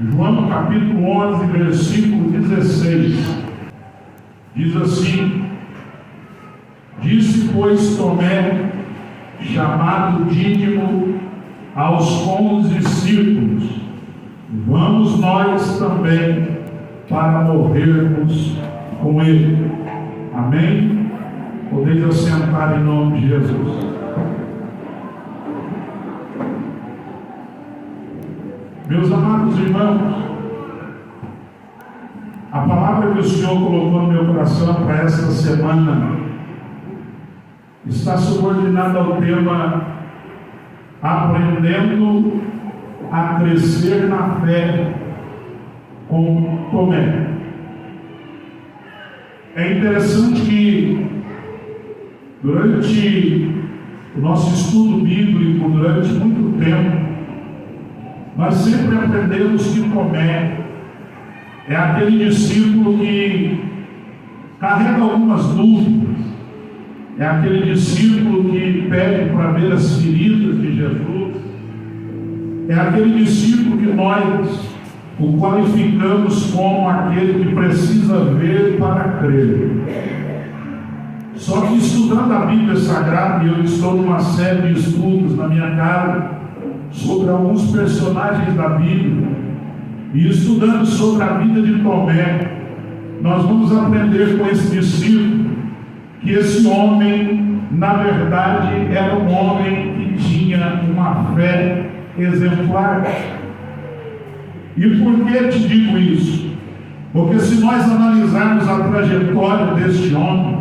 João capítulo 11, versículo 16, diz assim: disse, pois, Tomé, chamado Dídimo, aos 11 discípulos: vamos nós também para morrermos com ele. Amém? Podeis assentar em nome de Jesus. Meus amados irmãos, a palavra que o Senhor colocou no meu coração para esta semana está subordinada ao tema aprendendo a crescer na fé com Tomé. É interessante que durante o nosso estudo bíblico, durante muito tempo, nós sempre aprendemos que Tomé é aquele discípulo que carrega algumas dúvidas, é aquele discípulo que pede para ver as feridas de Jesus, é aquele discípulo que nós o qualificamos como aquele que precisa ver para crer. Só que estudando a Bíblia Sagrada, e eu estou numa série de estudos na minha casa sobre alguns personagens da Bíblia, e estudando sobre a vida de Tomé, nós vamos aprender com esse discípulo que esse homem, na verdade, era um homem que tinha uma fé exemplar. E por que te digo isso? Porque se nós analisarmos a trajetória deste homem,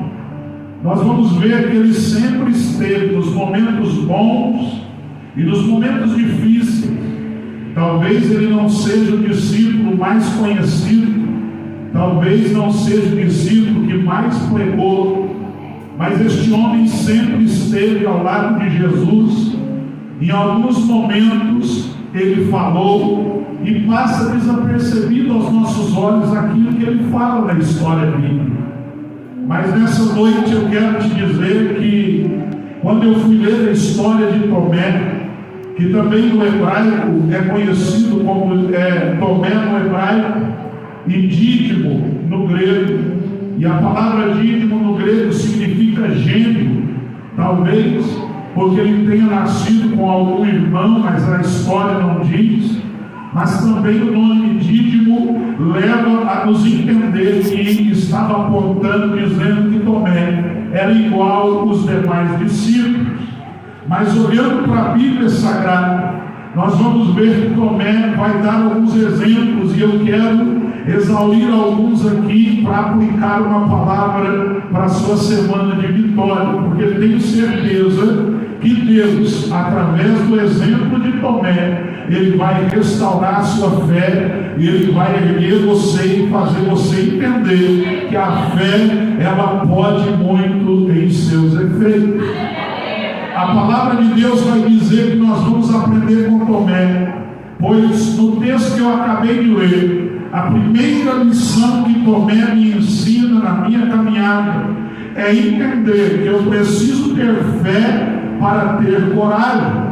nós vamos ver que ele sempre esteve nos momentos bons e nos momentos difíceis. Talvez ele não seja o discípulo mais conhecido, talvez não seja o discípulo que mais pregou, mas este homem sempre esteve ao lado de Jesus. Em alguns momentos ele falou, e passa desapercebido aos nossos olhos aquilo que ele fala na história bíblica. Mas nessa noite eu quero te dizer que quando eu fui ler a história de Tomé, que também no hebraico é conhecido como Tomé no hebraico e Dídimo no grego, e a palavra Dídimo no grego significa gêmeo, talvez porque ele tenha nascido com algum irmão, mas a história não diz. Mas também o nome Dídimo leva a nos entender que estava apontando, dizendo que Tomé era igual aos demais discípulos. Mas olhando para a Bíblia Sagrada, nós vamos ver que Tomé vai dar alguns exemplos, e eu quero exaurir alguns aqui para aplicar uma palavra para a sua semana de vitória, porque tenho certeza que Deus, através do exemplo de Tomé, Ele vai restaurar a sua fé, e Ele vai erguer você e fazer você entender que a fé, ela pode muito em seus efeitos. A palavra de Deus vai dizer que nós vamos aprender com Tomé, pois no texto que eu acabei de ler, a primeira lição que Tomé me ensina na minha caminhada é entender que eu preciso ter fé para ter coragem.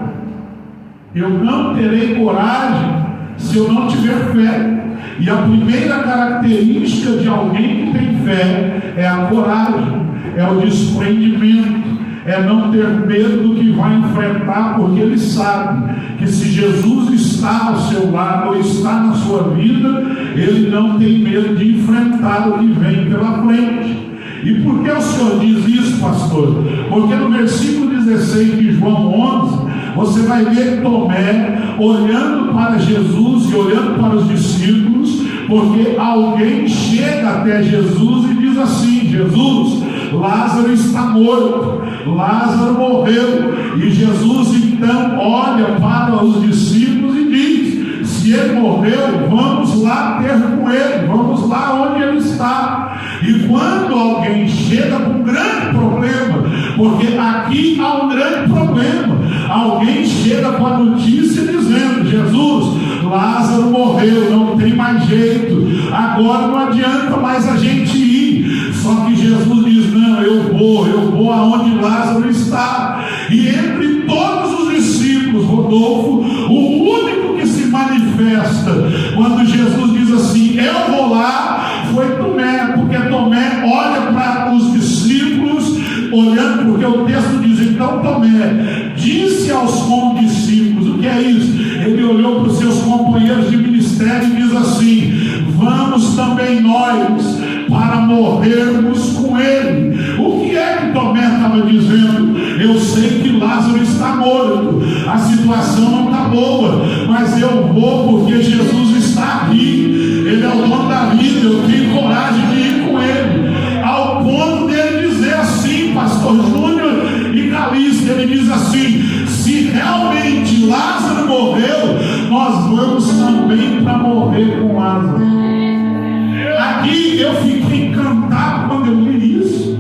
Eu não terei coragem se eu não tiver fé. E a primeira característica de alguém que tem fé é a coragem, é o desprendimento, é não ter medo do que vai enfrentar, porque ele sabe que se Jesus está ao seu lado ou está na sua vida, ele não tem medo de enfrentar o que vem pela frente. E por que o Senhor diz isso, pastor? Porque no versículo 16 de João 11, você vai ver Tomé olhando para Jesus e olhando para os discípulos, porque alguém chega até Jesus e diz assim: Jesus, Lázaro está morto, Lázaro morreu. E Jesus então olha para os discípulos e diz: se ele morreu, vamos lá ter com ele, vamos lá onde ele está. E quando alguém chega com um grande problema, porque aqui há um grande problema, alguém chega com a notícia dizendo: Jesus, Lázaro morreu, não tem mais jeito, agora não adianta mais a gente ir. Só que Jesus diz: não, eu vou aonde Lázaro está. E entre todos os discípulos, Rodolfo, o único que se manifesta manifesta. Quando Jesus diz assim, eu vou lá, foi Tomé, porque Tomé olha para os discípulos, olhando, porque o texto diz, então Tomé disse aos condiscípulos, o que é isso? Ele olhou para os seus companheiros de ministério e diz assim, vamos também nós para morrermos com ele. O que é que Tomé estava dizendo? Eu sei que Lázaro está morto, a situação não está boa, mas eu vou porque Jesus está aqui, ele é o dono da vida, eu tenho coragem de ir com ele, ao ponto dele dizer assim, pastor Júnior e Calista, ele diz assim, se realmente Lázaro morreu, nós vamos também para morrer com Lázaro. Aqui eu fiquei encantado quando eu li isso,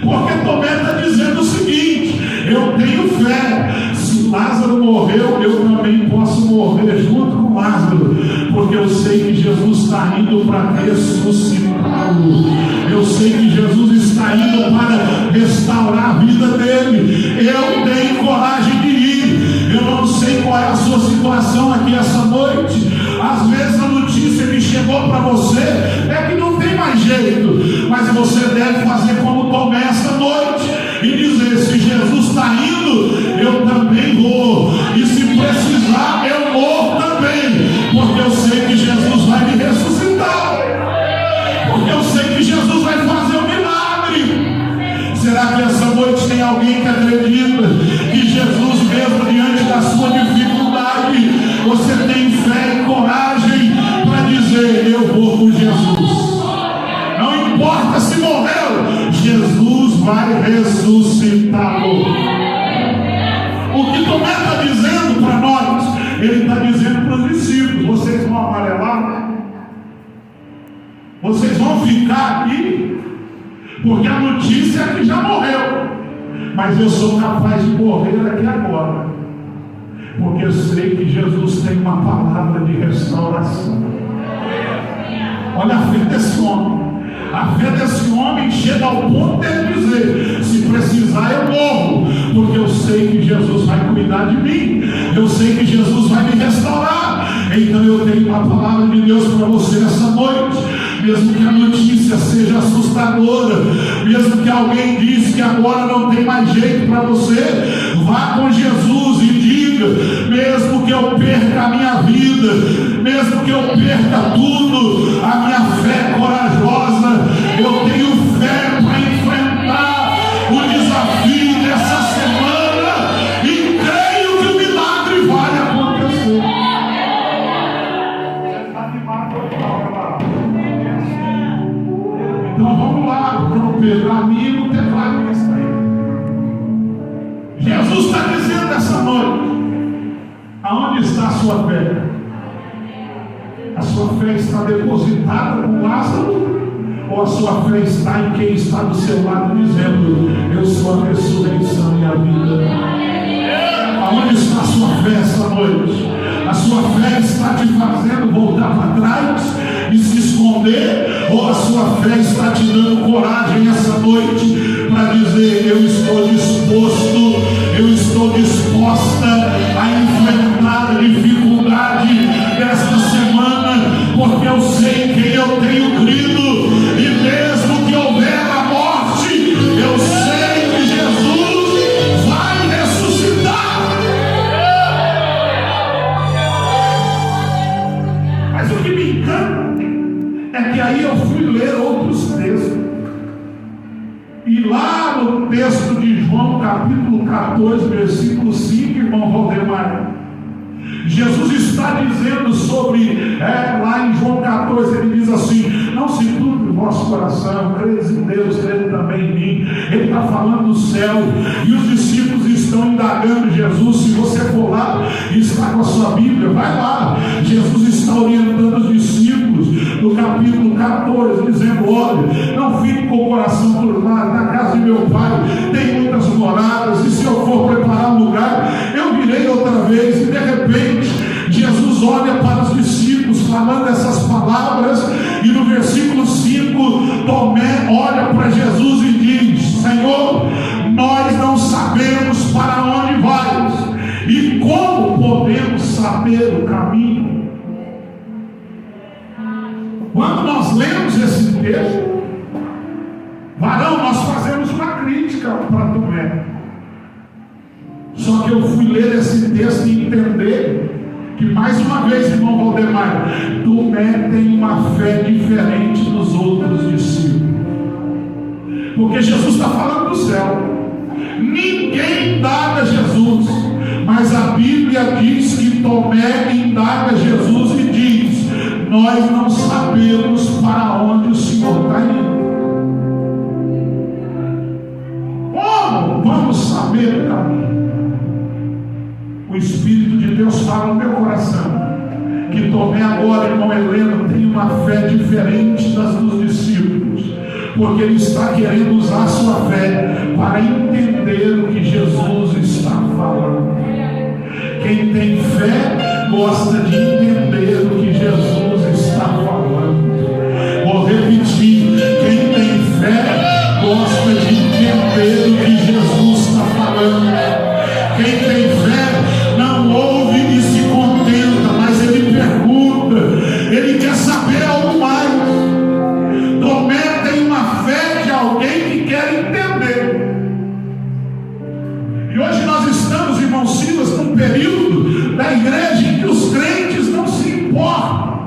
porque Tomé está dizendo o seguinte, eu tenho fé, se Lázaro morreu, eu também posso morrer junto com Lázaro, porque eu sei que Jesus está indo para ressuscitá-lo, eu sei que Jesus está indo para restaurar a vida dele, eu tenho coragem de ir. Eu não sei qual é a sua situação aqui essa noite, às vezes a notícia que chegou para você é que não tem mais jeito, mas você deve fazer como Tomé essa noite e dizer, se Jesus está indo, eu também vou, e se precisar eu morro também, porque eu sei que Jesus vai me ressuscitar, porque eu sei que Jesus vai fazer um milagre. Será que essa noite tem alguém que acredita que Jesus, mesmo diante da sua dificuldade, você tem fé e coragem para dizer, eu vou com Jesus, não importa se morreu, Jesus vai ressuscitá-lo. O que Tomé está dizendo para nós, ele está dizendo para os discípulos, vocês vão amarelar, vocês vão ficar aqui, porque a notícia é que já morreu, mas eu sou capaz de morrer aqui agora, porque eu sei que Jesus tem uma palavra de restauração. Olha a fé desse homem. A fé desse homem chega ao ponto de dizer, se precisar eu morro, porque eu sei que Jesus vai cuidar de mim, eu sei que Jesus vai me restaurar. Então eu tenho uma palavra de Deus para você nessa noite. Mesmo que a notícia seja assustadora, mesmo que alguém diz que agora não tem mais jeito para você, vá com Jesus e diga, mesmo que eu perca a minha vida, mesmo que eu perca tudo, a minha fé é corajosa, eu tenho fé para enfrentar o desafio dessa semana e creio que o milagre vai acontecer. Então vamos lá, Pedro, amigo, tecladista aí. Jesus está dizendo essa noite, aonde está a sua fé? A sua fé está depositada com Lázaro? Ou a sua fé está em quem está do seu lado dizendo, eu sou a ressurreição e a vida? Aonde está a sua fé essa noite? A sua fé está te fazendo voltar para trás e se esconder? Ou a sua fé está te dando coragem essa noite para dizer, eu estou disposto, eu estou disposta a enfrentar a dificuldade desta semana, porque eu sei quem eu tenho crido, e mesmo que houver a morte, eu sei que Jesus vai ressuscitar. Mas o que me encanta é que aí eu fui ler outros textos, e lá no texto de João capítulo 14 versículo 5, irmão Valdemar, Jesus está dizendo sobre, lá em João 14, ele diz assim, não se turbe o vosso coração, credes em Deus, crede também em mim. Ele está falando do céu, e os discípulos estão indagando Jesus. Se você for lá e está com a sua Bíblia, vai lá. Jesus está orientando os discípulos no capítulo 14, dizendo, olha, não fique com o coração turbado, na casa de meu pai tem muitas moradas, e se eu for preparar um lugar, eu virei outra vez. E de repente Jesus olha para os discípulos falando essas palavras, e no versículo 5 Tomé olha para Jesus e diz, Senhor, nós não sabemos para onde vais, e como podemos saber o caminho? Quando nós lemos esse texto, varão, nós fazemos uma crítica para Tomé. Só que eu fui ler esse texto e entender que, mais uma vez, irmão Valdemar, Tomé tem uma fé diferente dos outros discípulos. Porque Jesus está falando do céu. Ninguém indaga Jesus, mas a Bíblia diz que Tomé indaga Jesus e diz: nós não sabemos para onde o Senhor está indo. Como vamos saber o caminho? O Espírito de Deus fala no meu coração que Tomé agora, irmão Heleno, tem uma fé diferente das dos discípulos, porque ele está querendo usar a sua fé para entender o que Jesus está falando. Quem tem fé gosta de entender o que Jesus está falando. Vou repetir: quem tem fé gosta de entender o que Jesus está falando. Quem tem fé não ouve e se contenta, mas ele pergunta, ele quer saber algo mais. Tomé tem uma fé de alguém que quer entender. E hoje nós estamos, irmão Silas, num período da igreja em que os crentes não se importam.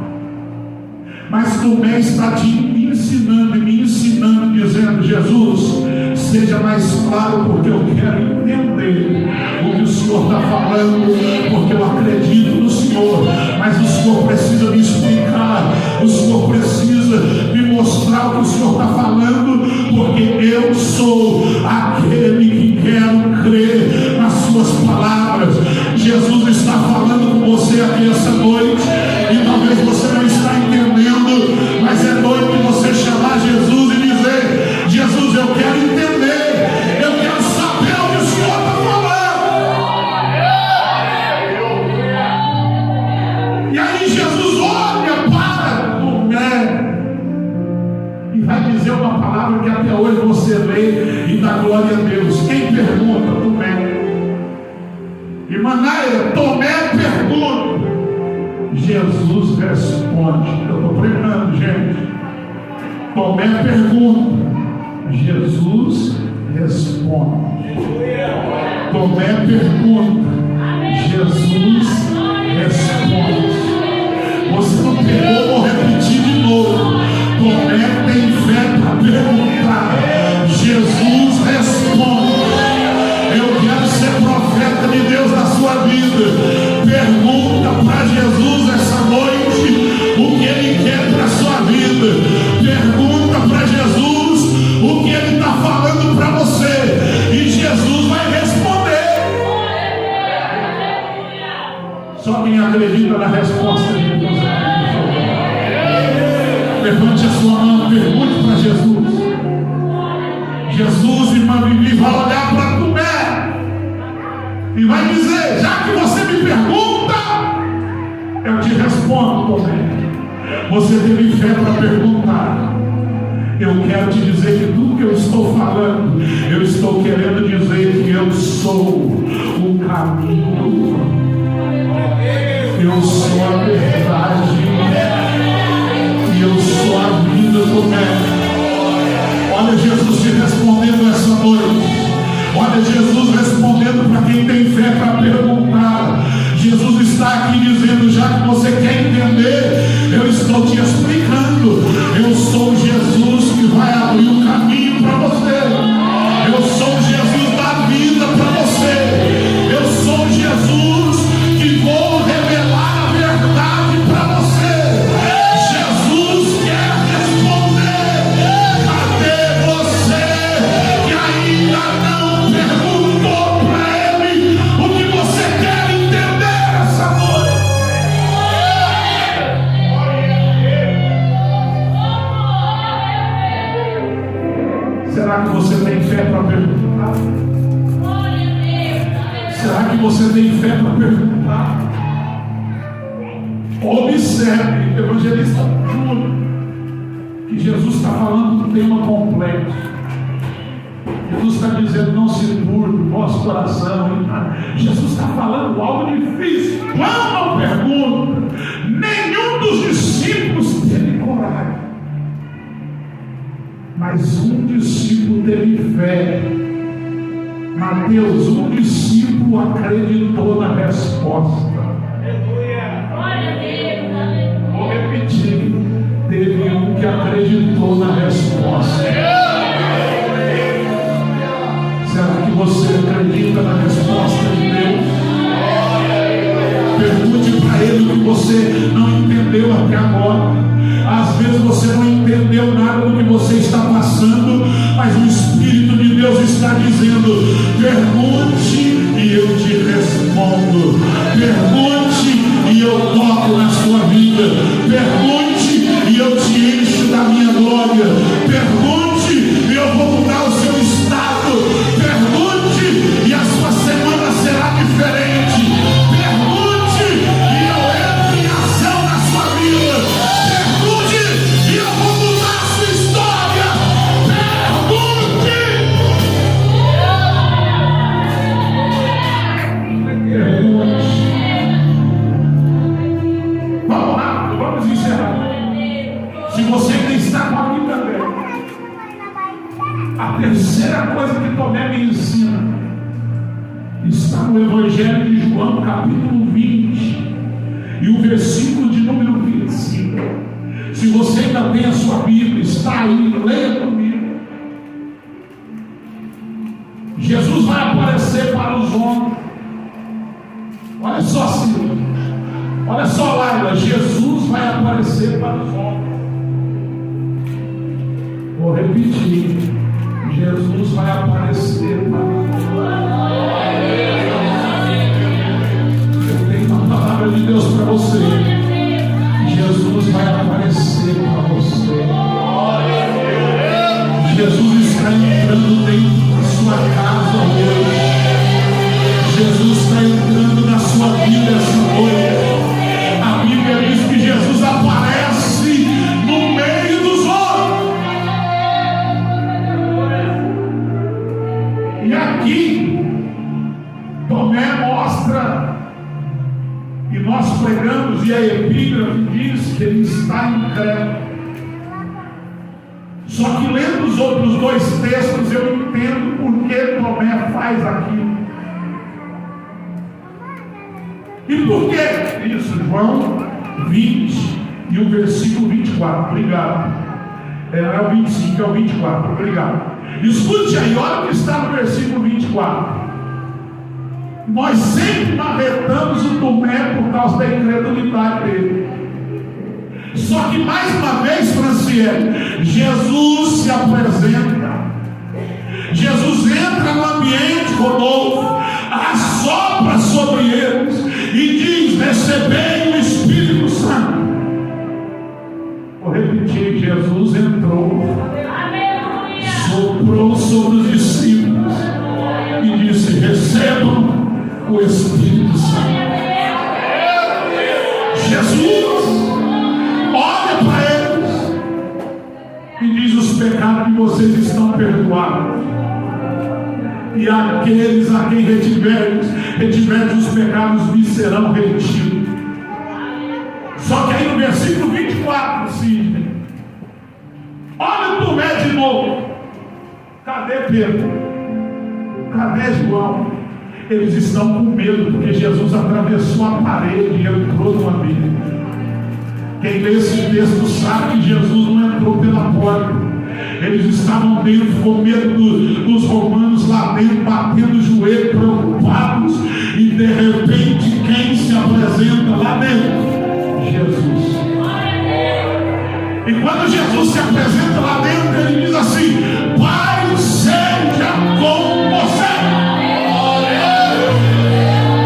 Mas Tomé está te ensinando e me ensinando, dizendo: Jesus, seja mais claro, porque eu quero entender o que o Senhor está falando, porque eu acredito no Senhor, mas o Senhor precisa me explicar, o Senhor precisa me mostrar o que o Senhor está falando, porque eu sou aquele que quero crer nas suas palavras. Jesus está falando com você aqui essa noite, e talvez você não está entendendo, mas é noite de você chamar Jesus e dizer: Jesus, eu quero entender, eu quero saber o que o Senhor está falando. E aí Jesus olha para Tomé e vai dizer uma palavra que até hoje você lê e dá glória a Deus. Quem pergunta? Tomé. Irmã Naira, Tomé pergunta, Jesus responde. Eu estou pregando, gente. Tomé pergunta, Jesus responde. Tomé pergunta, Jesus responde. Você não pegou, vou repetir de novo. Tomé tem fé para perguntar, Jesus responde. Eu quero ser profeta de Deus na sua vida. Pergunta para Jesus essa noite o que Ele quer para a sua vida. Pergunta para Jesus o que Ele está falando para você, e Jesus vai responder. Só quem acredita na resposta de Deus. Levante a sua mão, pergunte para Jesus. Jesus, irmã Vivi, vai olhar para Tomé e vai dizer: já que você me pergunta, eu te respondo, Tomé. Você teve fé para perguntar. Eu quero te dizer que tudo que eu estou falando, eu estou querendo dizer que eu sou o caminho, eu sou a verdade, e eu sou a vida, Tomé. Olha Jesus te respondendo essa noite. Olha Jesus respondendo para quem tem fé para perguntar. Jesus está aqui dizendo: já que você quer entender, eu estou te explicando. Eu sou Jesus que vai abrir o caminho para você. Eu sou Jesus da vida para você. Eu sou Jesus que vou revelar a verdade para você. Jesus quer responder. Cadê você que ainda não perguntou para Ele o que você quer entender essa noite? Será que você tem fé para perguntar? Será que você tem fé para perguntar? Observe, evangelista Júnior, que Jesus está falando do tema complexo. Jesus está dizendo: não se turbe o vosso coração. Jesus está falando algo difícil. Não pergunta. Nenhum dos discípulos teve coragem. Mas um discípulo teve fé. Mateus, um discípulo acreditou na resposta. Vou repetir. Teve um que acreditou na resposta. Será que você acredita na resposta de Deus? Pergunte para Ele o que você não entendeu até agora. Às vezes você não entendeu nada do que você está passando, mas o Espírito de Deus está dizendo: pergunte e eu te respondo. Pergunte e eu toco na sua vida. Pergunte e eu te encho da minha glória. Pergunte e eu vou mudar o seu estado. Pergunte e a sua semana será diferente. Pergunte e eu entro em ação na sua vida. Pergunte e eu vou mudar a sua história. Pergunte. Vamos rápido, vamos encerrar. Se você ainda está com a Bíblia aberta, a terceira coisa que Tomé me ensina está no Evangelho de João, capítulo 20, e o versículo de número 25. Se você ainda tem a sua Bíblia, está aí, leia comigo. Jesus vai aparecer para os homens. Olha só, Senhor. Olha só, Laila. Jesus vai aparecer para os homens. Vou repetir. Jesus vai aparecer para os homens. Eu tenho uma palavra de Deus para você. Jesus vai aparecer para você. Jesus está entrando dentro da sua casa hoje. Jesus está entrando na sua vida essa noite. A Bíblia diz que Jesus aparece no meio dos homens. E aqui Tomé mostra, e nós pregamos, e a epígrafe diz que ele está incrédulo. Só que lendo os outros dois textos eu entendo por que Tomé faz aquilo. E por que isso? João 20 e o versículo 24. Obrigado. Não é o 25, é o 24. Obrigado. Escute aí, olha o que está no versículo 24. Nós sempre marretamos o Tomé por causa da incredulidade dele. Só que mais uma vez, Franciele, Jesus se apresenta. Jesus entra no ambiente conosco, assopra sobre eles e diz: recebei o Espírito Santo. Vou repetir: Jesus entrou, soprou sobre os discípulos e disse: recebam o Espírito Santo. Jesus olha para eles e diz: os pecados de vocês estão perdoados. E aqueles a quem retiverdes os pecados me serão retidos. Só que aí no versículo 24, Sidney, olha o Tomé de novo. Cadê Pedro? Cadê João? Eles estão com medo porque Jesus atravessou a parede e entrou no ambiente. Quem lê esse texto sabe que Jesus não entrou pela porta. Eles estavam dentro com medo dos romanos lá dentro, batendo o joelho, preocupados. E de repente, quem se apresenta lá dentro? Jesus. E quando Jesus se apresenta lá dentro, ele diz assim: Pai seja com você.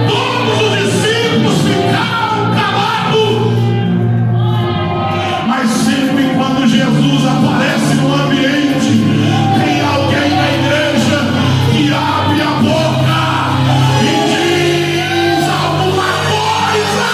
Todos os discípulos ficaram calados. Mas sempre quando Jesus aparece no ambiente, tem alguém na igreja que abre a boca e diz alguma coisa.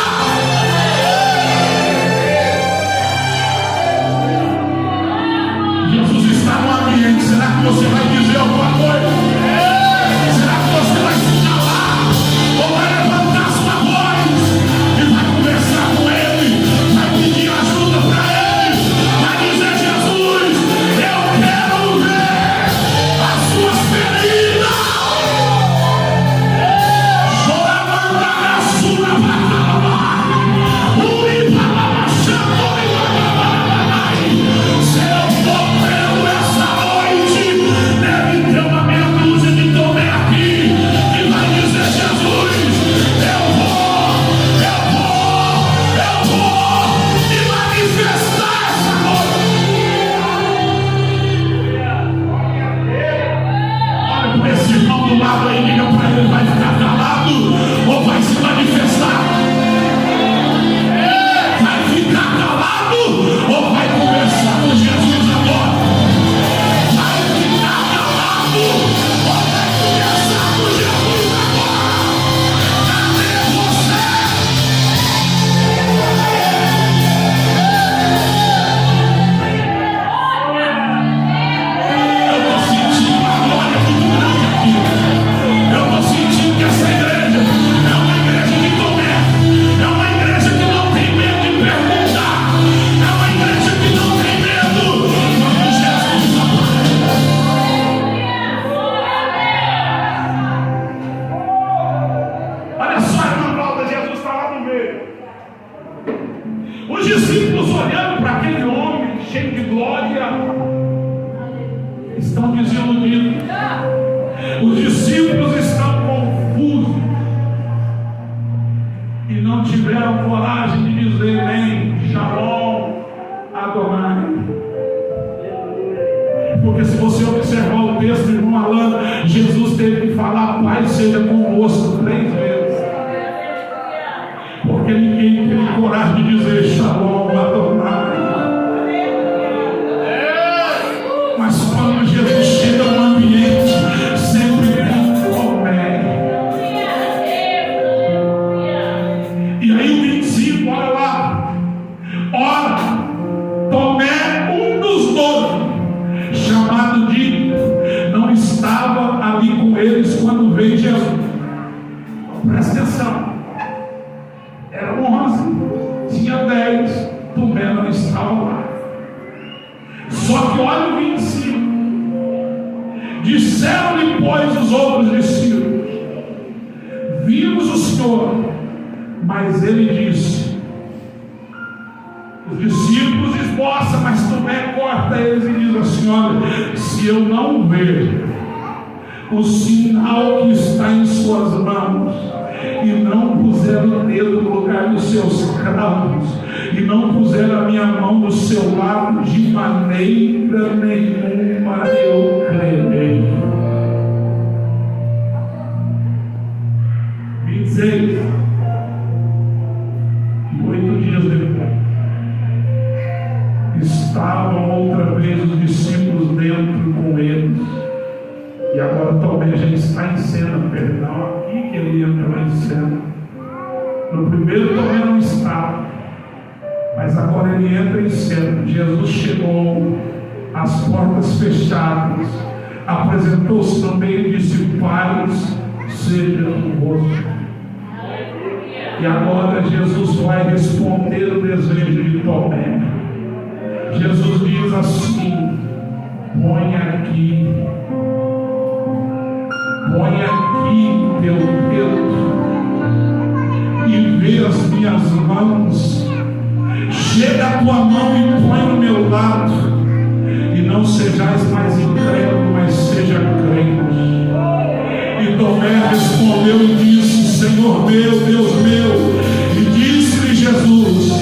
discípulos olhando para aquele homem cheio de glória estão desiludidos. Os discípulos estão confusos e não tiveram coragem de dizer nem Shalom Adonai. Porque se você observar o texto, irmão Alan, Jesus teve que falar paz seja convosco 3 vezes. Porque ninguém teve coragem de dizer Shalom Adonai. Mas quando Jesus chega no ambiente, sempre tem Tomé. E aí o 25, olha lá. Ora, Tomé, um dos 12, chamado Dídimo, não estava ali com eles quando veio Jesus. Presta atenção. Eram 11, tinha 10, Tomé não estava lá. Só que olha o 25. Disseram-lhe, pois, os outros discípulos: vimos o Senhor. Mas ele disse: os discípulos esboçam, mas Tomé corta eles e diz assim: olha, se eu não ver o sinal que está em suas mãos, e não puser o dedo no lugar dos seus cravos, e não puser a minha mão no seu lado, de maneira nenhuma eu crerei. 26. E 8 dias depois, estavam outra vez os discípulos dentro com eles. E agora Tomé já está em cena, perdão, aqui que ele entrou em cena. No primeiro Tomé não estava, mas agora ele entra em cena. Jesus chegou, as portas fechadas, apresentou-se também e disse: paz seja convosco. E agora Jesus vai responder o desejo de Tomé. Jesus diz assim: põe aqui teu dedo e vê as minhas mãos. Chega a tua mão e põe no meu lado, e não sejais mais incrédulo, mas seja crente. E Tomé respondeu e disse: Senhor meu, Deus meu. E disse-lhe Jesus: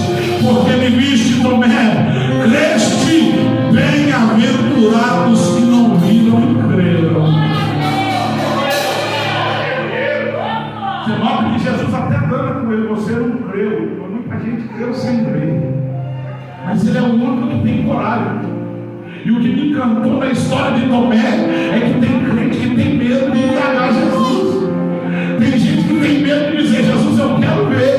porque me viste, Tomé, creste? Bem-aventurados que não viram e creram. Você nota que Jesus até dando com ele: você não creu. Muita gente creu sem crer, mas ele é o único que tem coragem. E o que me encantou na história de Tomé é que tem crente que tem medo de enganar Jesus. Tem gente que tem medo de dizer: Jesus, eu quero ver,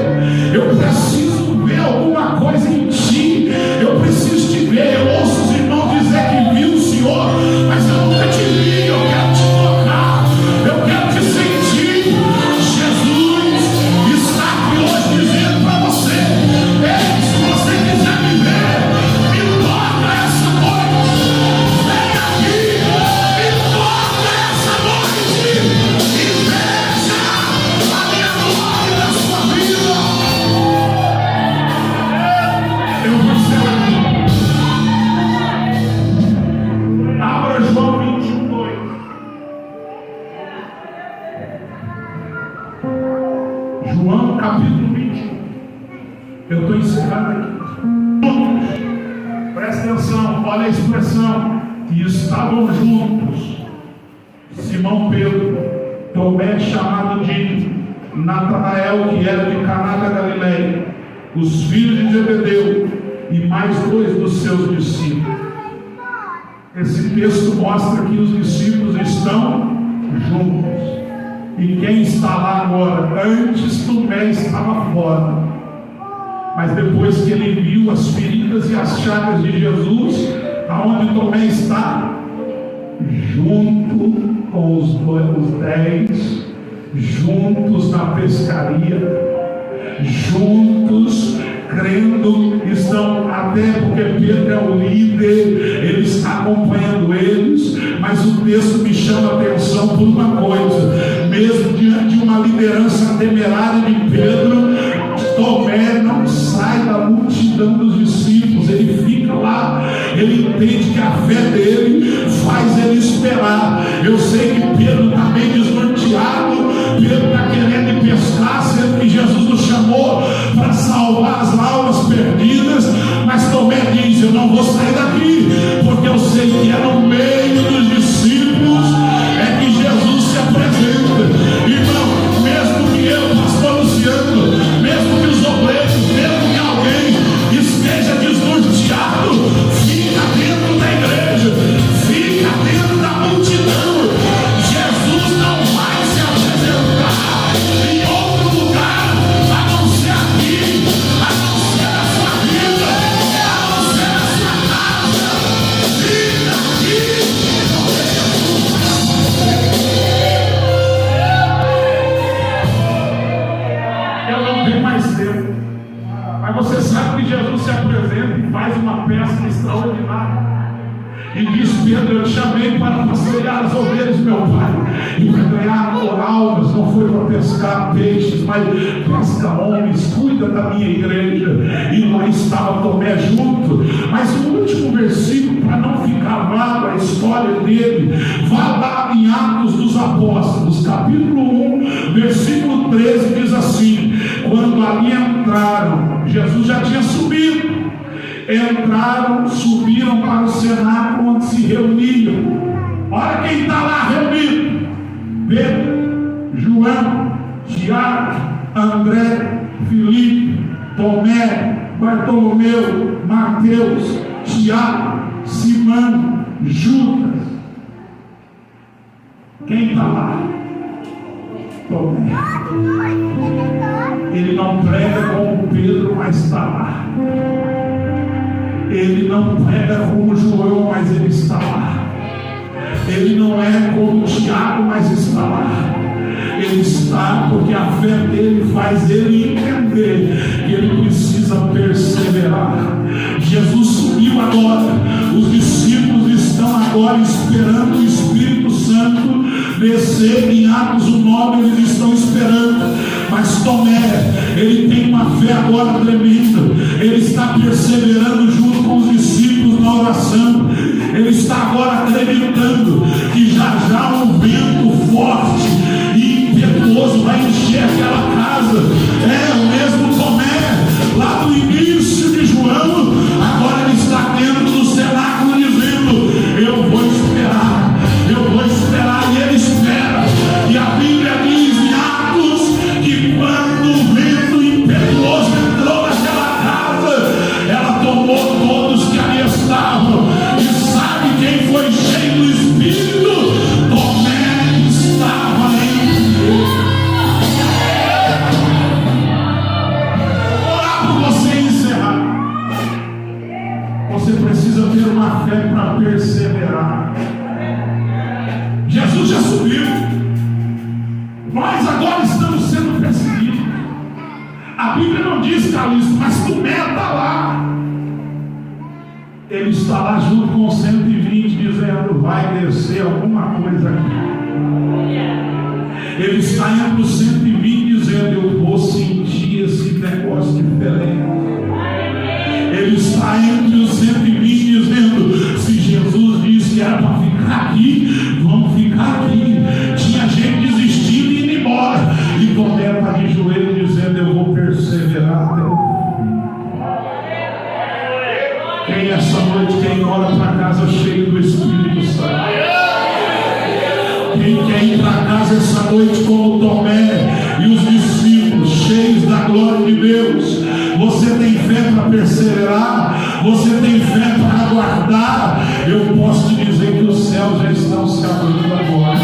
eu preciso ver alguma coisa em ti, eu preciso te ver. Eu ouço os irmãos dizer que viu o Senhor, mas eu nunca te vi. Eu quero te tocar, eu quero te sentir. Jesus está aqui hoje dizendo para você: ei, se você quiser me ver, me toca essa noite. Vem aqui, me toca essa noite e veja a minha glória na sua vida. Eu vou encerrar aqui. Abra João 21:2. João capítulo 21. Eu estou encerrando aqui. Presta atenção, olha a expressão: e estavam juntos Simão Pedro, Tomé chamado Dídimo, Natanael, que era de Caná da Galileia, os filhos de Zebedeu e mais 2 dos seus discípulos. Esse texto mostra que os discípulos estão juntos. E quem está lá agora? Antes Tomé estava fora, mas depois que ele viu as feridas e as chagas de Jesus, aonde Tomé está? Junto com os 10, juntos na pescaria, juntos crendo, estão, até porque Pedro é o líder, ele está acompanhando eles. Mas o texto me chama a atenção por uma coisa: mesmo diante de uma liderança temerária de Pedro, Tomé não sai da multidão dos discípulos. controlar. Ele entende que a fé dele faz ele esperar. Eu sei que Pedro está bem desnorteado. Pedro está querendo ir pescar, sendo que Jesus nos chamou para salvar as almas perdidas. Mas Tomé diz: eu não vou sair daqui, porque eu sei que é no meio dos discípulos é que Jesus se apresenta. Irmão, mesmo que eu, pastor Luciano, mesmo que os obreiros, mesmo que alguém esteja desnorteado, fica dentro da igreja, fica dentro da multidão. Jesus não vai se apresentar em outro lugar a não ser aqui, a não ser a sua vida, a não ser a sua casa. Fica aqui. Eu não tenho mais tempo, mas você sabe que Jesus se apresenta e faz uma peça extraordinária. E diz: Pedro, eu te chamei para pastorear as ovelhas, meu pai, e para ganhar almas. Não foi para pescar peixes, mas pesca homens. Cuida da minha igreja. E lá estava Tomé junto. Mas o último versículo, para não ficar vago a história dele, vai lá em Atos dos Apóstolos, capítulo 1, versículo 13, diz assim: quando ali entraram, Jesus já tinha subido. Entraram, subiram para o cenáculo onde se reuniam. Olha quem está lá reunido: Pedro, João, Tiago, André, Filipe, Tomé, Bartolomeu, Mateus, Tiago, Simão, Judas. Quem está lá? Tomé. Ele não prega como Pedro, mas está lá. Ele não prega como João, mas ele está lá. Ele não é como Tiago, mas está lá. Ele está porque a fé dele faz ele entender que ele precisa perseverar. Jesus subiu agora. Os discípulos estão agora esperando o Espírito Santo descer. Em Atos 9 eles estão esperando. Mas Tomé, ele tem uma fé agora tremenda. Ele está perseverando junto com os discípulos na oração. Ele está agora acreditando que já já um vento forte e impetuoso vai encher aquela casa. É o mesmo Tomé lá do início de João. Agora ele está dentro do cenáculo dizendo: eu vou esperar, eu vou esperar. E ele espera. E a Bíblia diz em Atos que quando o vento impetuoso entrou naquela casa, ela tomou todos que ali estavam. E sabe quem foi cheio do Espírito? Tomé estava entre eles. Orar por você encerrar. Você precisa ter uma fé para perseverar. Jesus já subiu. Nós agora estamos sendo perseguidos. A Bíblia não diz, Calixto, mas Tomé está lá. Ele está lá junto com os 120, dizendo: vai descer alguma coisa aqui. Ele está entre os 120 dizendo: eu vou sentir esse negócio diferente. Ele está entre os 120 dizendo: se Jesus disse que era para ficar aqui, vamos ficar aqui. Tinha gente desistindo e indo embora. E Tomé está de joelho dizendo: eu vou perseverar até o fim. Quem essa noite quem ora para casa cheio do Espírito Santo? Quem quer ir para casa essa noite como Tomé e os discípulos cheios da glória de Deus? Você tem fé para perseverar? Você tem fé para aguardar? Eu posso te dizer que os céus já estão se abrindo agora.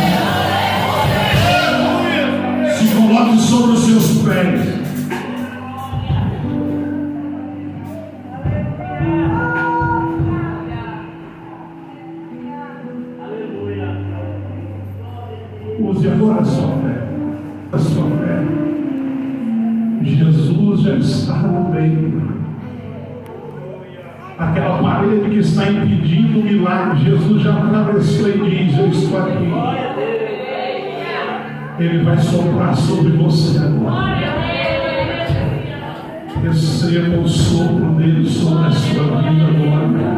Se coloque sobre os seus pés. Use agora a sua fé. A sua fé. Jesus já está no meio. Aquela parede que está impedindo o milagre, Jesus já atravessou e diz: eu estou aqui. Ele vai soprar sobre você agora. Receba o sopro dele sobre a sua vida agora.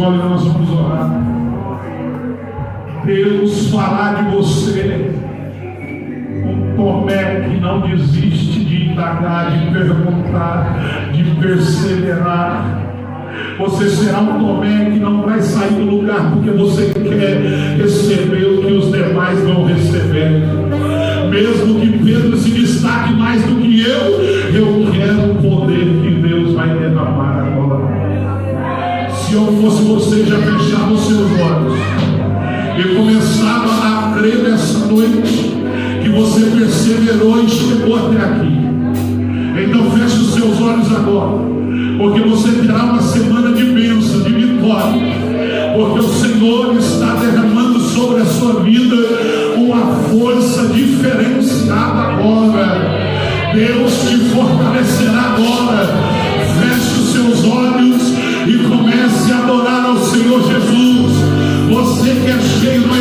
olhos, nós vamos orar. Deus fará de você um Tomé que não desiste de indagar, de perguntar, de perseverar. Você será um Tomé que não vai sair do lugar porque você quer receber o que os demais vão receber. Mesmo que Pedro se destaque mais do que eu quero o poder que Deus vai derramar agora. Se eu fosse você, já fechava os seus olhos e começava a crer nessa noite que você perseverou e chegou até aqui. Então feche os seus olhos agora, porque você terá uma semana de bênção, de vitória, porque o Senhor está derramando sobre a sua vida uma força diferenciada agora. Deus te fortalecerá agora. Feche os seus olhos e comece a adorar ao Senhor Jesus. Você que é cheio do